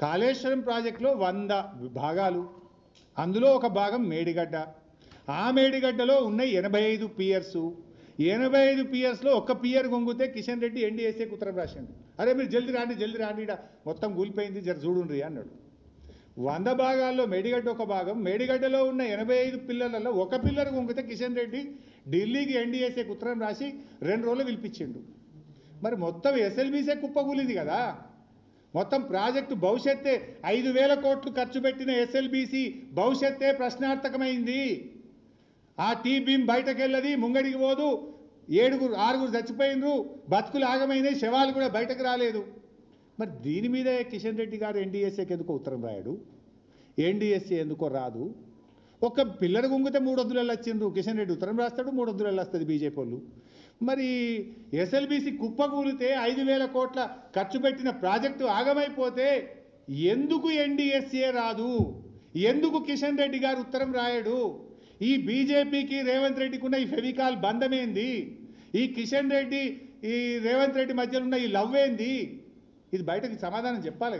కాళేశ్వరం ప్రాజెక్టులో 100 భాగాలు, అందులో ఒక భాగం మేడిగడ్డ. ఆ మేడిగడ్డలో ఉన్న 85 పియర్స్, 85 పియర్స్లో ఒక్క పియర్ గొంగితే కిషన్ రెడ్డి ఎన్డీఎస్ఏకి ఉత్తరం రాసిండు. అరే మీరు జల్దీ రాండి ఇడ మొత్తం కూలిపోయింది, జర చూడుండ్రి అన్నాడు. 100 భాగాల్లో మేడిగడ్డ ఒక భాగం, మేడిగడ్డలో ఉన్న 85 పిల్లర్లలో ఒక పిల్లర్ గొంగితే కిషన్ రెడ్డి ఢిల్లీకి ఎన్డీఎస్ఏకి ఉత్తరం రాసి 2 రోజులు పిలిపించిండు. మరి మొత్తం ఎస్ఎల్బీసీ కుప్పకూలింది కదా. మొత్తం ప్రాజెక్టు భవిష్యత్తే 5,000 కోట్లు ఖర్చు పెట్టిన ఎస్ఎల్బీసీ భవిష్యత్తే ప్రశ్నార్థకమైంది. ఆ టీ బీమ్ బయటకెళ్ళది, ముంగడికి పోదు, 6 చచ్చిపోయినరు, బతుకులు ఆగమైనాయి, శవాలు కూడా బయటకు రాలేదు. మరి దీని మీద కిషన్ రెడ్డి గారు ఎన్డీఎస్ఏకి ఎందుకో ఉత్తరం రాయడు, ఎన్డీఎస్ఏ ఎందుకో రాదు. ఒక పిల్లర్ గుంగితే 300 వచ్చిండ్రు, కిషన్ రెడ్డి ఉత్తరం రాస్తాడు, 300 వస్తుంది బీజేపీ వాళ్ళు. మరి ఎస్ఎల్బీసీ కుప్పకూలితే 5,000 కోట్ల ఖర్చు పెట్టిన ప్రాజెక్టు ఆగమైపోతే ఎందుకు ఎన్డీఎస్ఏ రాదు, ఎందుకు కిషన్ రెడ్డి గారు ఉత్తరం రాయడు? ఈ బీజేపీకి రేవంత్ రెడ్డికి ఉన్న ఈ ఫెవికాల్ బంధమేంది? ఈ కిషన్ రెడ్డి ఈ రేవంత్ రెడ్డి మధ్యలో ఉన్న ఈ లవ్ ఏంది? ఇది బయటకు సమాధానం చెప్పాలి.